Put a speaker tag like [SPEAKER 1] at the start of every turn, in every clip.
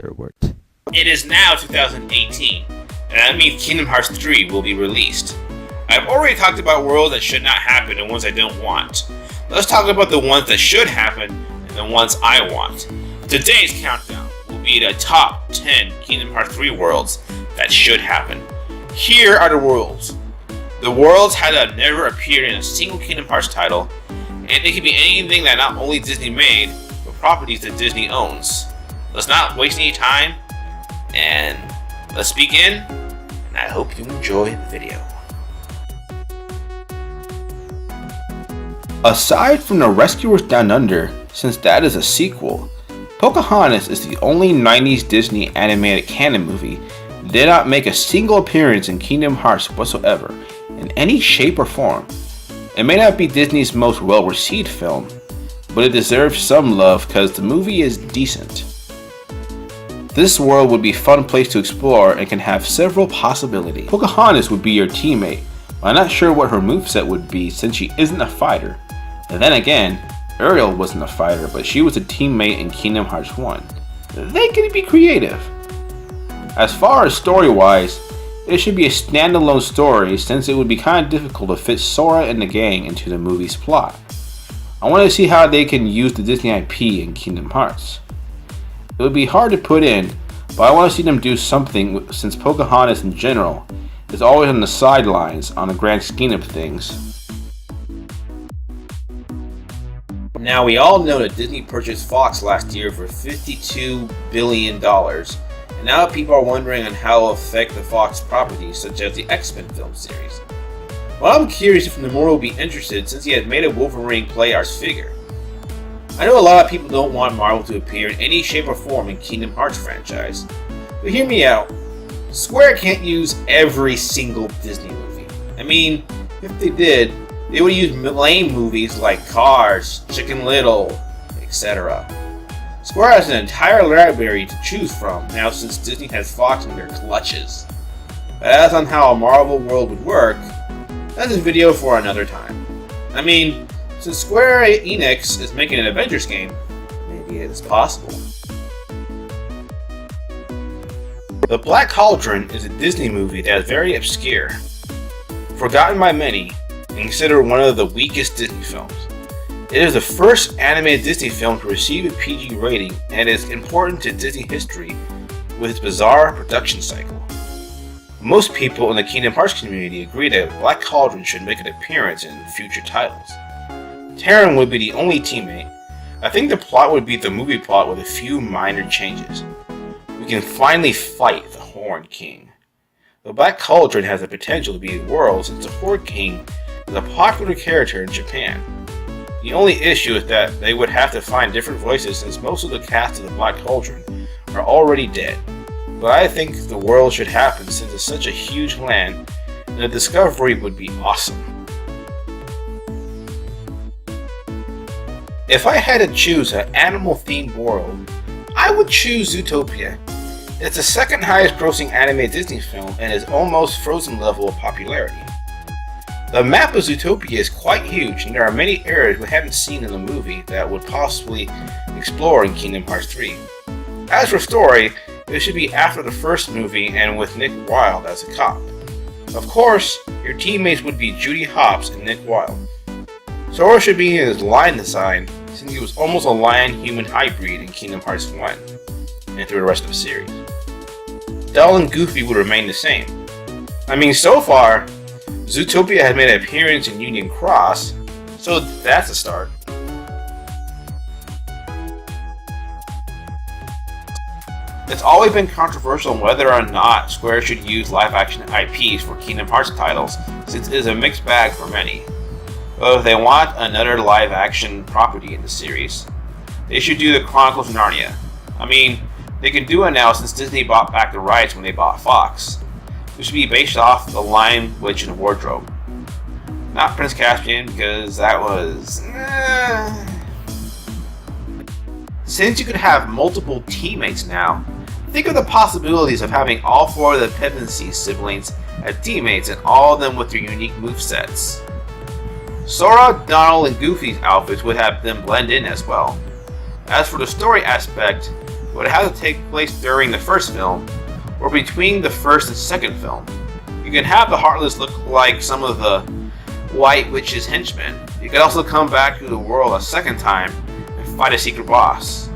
[SPEAKER 1] or what?
[SPEAKER 2] It is now 2018, and that means Kingdom Hearts 3 will be released. I've already talked about worlds that should not happen and ones I don't want. Let's talk about the ones that should happen and the ones I want. Today's countdown will be the top 10 Kingdom Hearts 3 worlds that should happen. Here are the worlds. The worlds had to have never appeared in a single Kingdom Hearts title, and it can be anything that not only Disney made, but properties that Disney owns. Let's not waste any time, and let's begin, and I hope you enjoy the video.
[SPEAKER 3] Aside from The Rescuers Down Under, since that is a sequel, Pocahontas is the only 90s Disney animated canon movie that did not make a single appearance in Kingdom Hearts whatsoever, in any shape or form. It may not be Disney's most well-received film, but it deserves some love because the movie is decent. This world would be a fun place to explore and can have several possibilities. Pocahontas would be your teammate, but I'm not sure what her moveset would be since she isn't a fighter. And then again, Ariel wasn't a fighter, but she was a teammate in Kingdom Hearts 1. They can be creative. As far as story-wise, it should be a standalone story since it would be kind of difficult to fit Sora and the gang into the movie's plot. I want to see how they can use the Disney IP in Kingdom Hearts. It would be hard to put in, but I want to see them do something since Pocahontas in general is always on the sidelines on the grand scheme of things.
[SPEAKER 2] Now we all know that Disney purchased Fox last year for $52 billion, and now people are wondering on how it will affect the Fox properties such as the X-Men film series. Well, I'm curious if Nomura will be interested since he has made a Wolverine play arts figure. I know a lot of people don't want Marvel to appear in any shape or form in Kingdom Hearts franchise, but hear me out. Square can't use every single Disney movie. I mean, if they did, they would use lame movies like Cars, Chicken Little, etc. Square has an entire library to choose from now since Disney has Fox in their clutches. But as on how a Marvel world would work, that's a video for another time. I mean, since Square Enix is making an Avengers game, maybe it is possible. The Black Cauldron is a Disney movie that is very obscure, forgotten by many, and considered one of the weakest Disney films. It is the first animated Disney film to receive a PG rating and is important to Disney history with its bizarre production cycle. Most people in the Kingdom Hearts community agree that Black Cauldron should make an appearance in future titles. Terran would be the only teammate. I think the plot would be the movie plot with a few minor changes. We can finally fight the Horned King. The Black Cauldron has the potential to be a world since the Horned King is a popular character in Japan. The only issue is that they would have to find different voices since most of the cast of the Black Cauldron are already dead. But I think the world should happen since it's such a huge land and the discovery would be awesome. If I had to choose an animal-themed world, I would choose Zootopia. It's the second highest grossing animated Disney film and is almost Frozen level of popularity. The map of Zootopia is quite huge and there are many areas we haven't seen in the movie that would possibly explore in Kingdom Hearts 3. As for story, it should be after the first movie and with Nick Wilde as a cop. Of course, your teammates would be Judy Hopps and Nick Wilde. Sora should be in his lion design since he was almost a lion-human hybrid in Kingdom Hearts 1 and through the rest of the series. Donald and Goofy would remain the same. I mean, so far, Zootopia has made an appearance in Union Cross, so that's a start. It's always been controversial on whether or not Square should use live-action IPs for Kingdom Hearts titles, since it is a mixed bag for many. But if they want another live-action property in the series, they should do the Chronicles of Narnia. I mean, they can do it now since Disney bought back the rights when they bought Fox. It should be based off The Lion, Witch, and Wardrobe. Not Prince Caspian, because that was... Since you could have multiple teammates now, think of the possibilities of having all four of the Pevensie siblings as teammates and all of them with their unique movesets. Sora, Donald, and Goofy's outfits would have them blend in as well. As for the story aspect, it would have to take place during the first film, or between the first and second film. You can have the Heartless look like some of the White Witch's henchmen. You could also come back to the world a second time and fight a secret boss.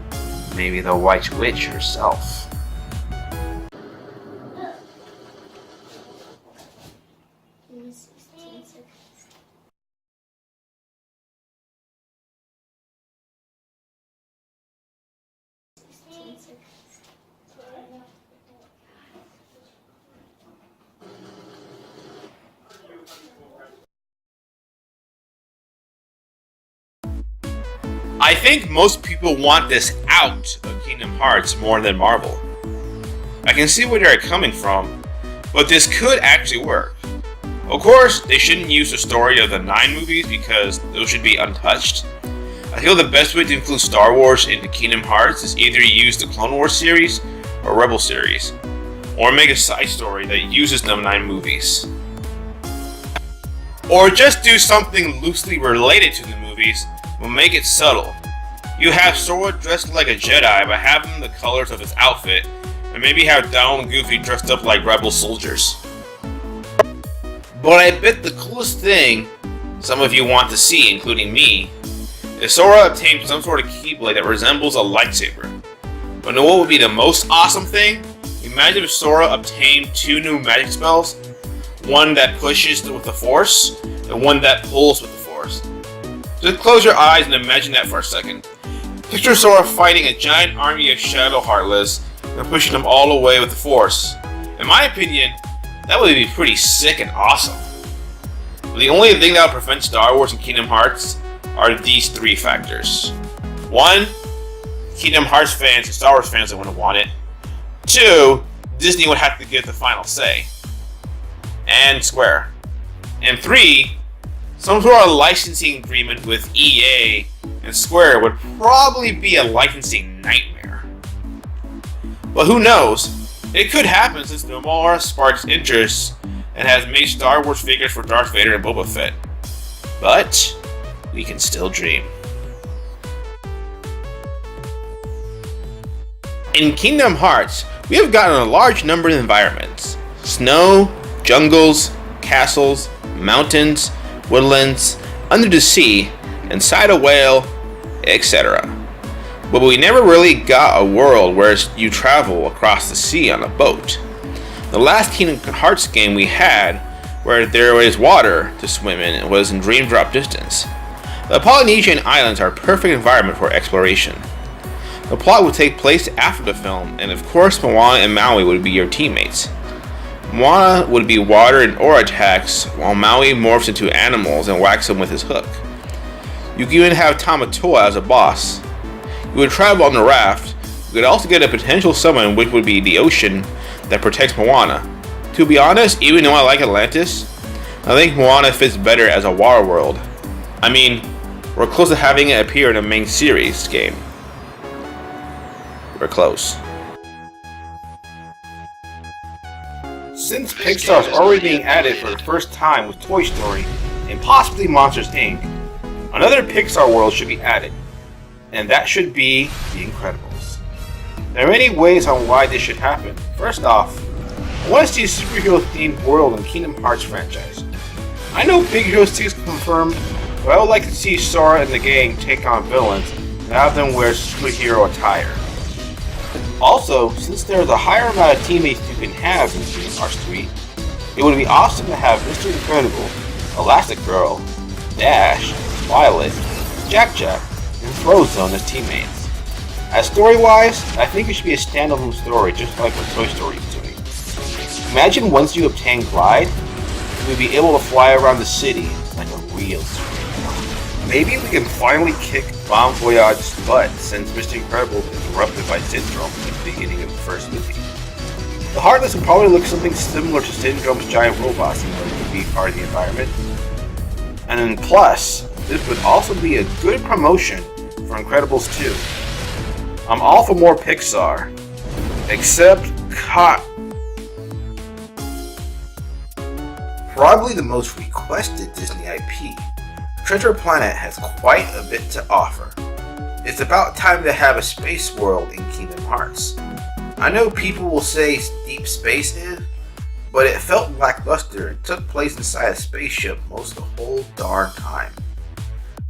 [SPEAKER 2] Maybe the White Witch herself. I think most people want this out of Kingdom Hearts more than Marvel. I can see where they're coming from, but this could actually work. Of course, they shouldn't use the story of the 9 movies because those should be untouched. I feel the best way to include Star Wars into Kingdom Hearts is either use the Clone Wars series or Rebel series, or make a side story that uses the 9 movies. Or just do something loosely related to the movies, but make it subtle. You have Sora dressed like a Jedi by having the colors of his outfit, and maybe have Donald and Goofy dressed up like rebel soldiers. But I bet the coolest thing some of you want to see, including me, is Sora obtained some sort of Keyblade that resembles a lightsaber. But know what would be the most awesome thing? Imagine if Sora obtained 2 new magic spells, one that pushes with the Force, and one that pulls with the Force. Just close your eyes and imagine that for a second. Picture Sora fighting a giant army of Shadow Heartless and pushing them all away with the Force. In my opinion, that would be pretty sick and awesome. But the only thing that would prevent Star Wars and Kingdom Hearts are these 3 factors. 1. Kingdom Hearts fans and Star Wars fans that wouldn't want it. 2. Disney would have to give the final say. And Square. And 3. Some sort of licensing agreement with EA and Square would probably be a licensing nightmare. But who knows? It could happen since Nomura sparks interest and has made Star Wars figures for Darth Vader and Boba Fett. But we can still dream. In Kingdom Hearts, we have gotten a large number of environments. Snow, jungles, castles, mountains, woodlands, under the sea, inside a whale, etc. But we never really got a world where you travel across the sea on a boat. The last Kingdom Hearts game we had, where there was water to swim in, was in Dream Drop Distance. The Polynesian islands are a perfect environment for exploration. The plot would take place after the film, and of course Moana and Maui would be your teammates. Moana would be water and aura attacks, while Maui morphs into animals and whacks them with his hook. You could even have Tamatoa as a boss. You would travel on the raft. You could also get a potential summon, which would be the ocean that protects Moana. To be honest, even though I like Atlantis, I think Moana fits better as a water world. I mean, we're close to having it appear in a main series game. We're close. Since Pixar is already being added for the first time with Toy Story and possibly Monsters Inc., another Pixar world should be added, and that should be The Incredibles. There are many ways on why this should happen. First off, I want to see a superhero-themed world in Kingdom Hearts franchise. I know Big Hero 6 is confirmed, but I would like to see Sora and the gang take on villains and have them wear superhero attire. Also, since there is a higher amount of teammates you can have in Kingdom Hearts 3, it would be awesome to have Mr. Incredible, Elastic Girl, Dash, Violet, Jack-Jack, and Frozone as teammates. As story-wise, I think it should be a standalone story just like what Toy Story is doing. Imagine once you obtain Glide, you would be able to fly around the city like a real superhero. Maybe we can finally kick Bon Voyage's butt since Mr. Incredible is interrupted by Syndrome at the beginning of the first movie. The Heartless will probably look something similar to Syndrome's giant robots in order to be part of the environment. And then plus, this would also be a good promotion for Incredibles 2. I'm all for more Pixar, except probably the most requested Disney IP. Treasure Planet has quite a bit to offer. It's about time to have a space world in Kingdom Hearts. I know people will say deep space is, but it felt lackluster and took place inside a spaceship most of the whole darn time.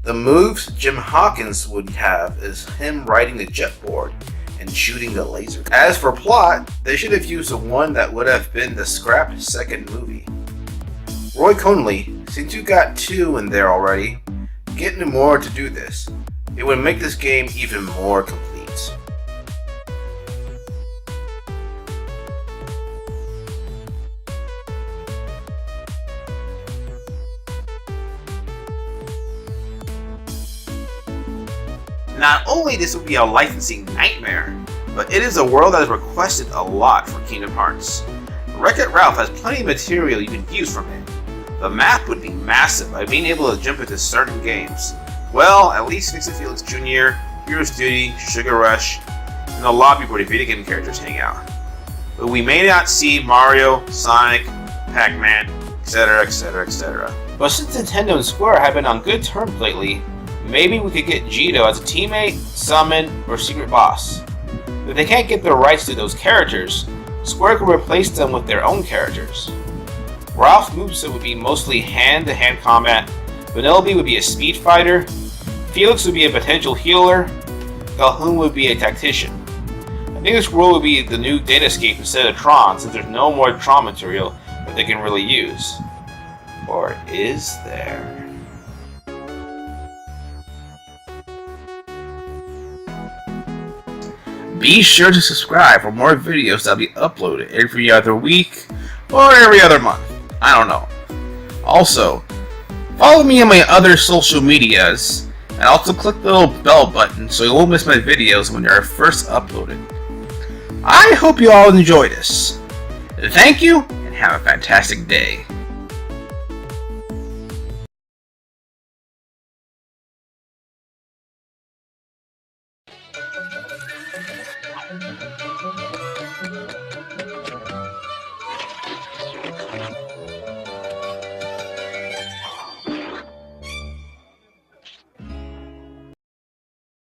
[SPEAKER 2] The moves Jim Hawkins would have is him riding the jetboard and shooting the laser. As for plot, they should have used the one that would have been the scrapped second movie. Roy Conley, since you got 2 in there already, get Nomura to do this. It would make this game even more complete. Not only this will be a licensing nightmare, but it is a world that has requested a lot for Kingdom Hearts. Wreck-It Ralph has plenty of material you can use from it. The map would be massive by being able to jump into certain games. Well, at least Fix It Felix Jr., Heroes Duty, Sugar Rush, and a lobby where the video game characters hang out. But we may not see Mario, Sonic, Pac-Man, etc, etc, etc. But since Nintendo and Square have been on good terms lately, maybe we could get Jito as a teammate, summon, or secret boss. If they can't get the rights to those characters, Square could replace them with their own characters. Ralph's moveset would be mostly hand-to-hand combat, Vanellope would be a speed fighter, Felix would be a potential healer, Calhoun would be a tactician. I think this world would be the new Datascape instead of Tron, since there's no more Tron material that they can really use. Or is there? Be sure to subscribe for more videos that'll be uploaded every other week or every other month. I don't know. Also, follow me on my other social medias and also click the little bell button so you won't miss my videos when they're first uploaded. I hope you all enjoy this. Thank you and have a fantastic day.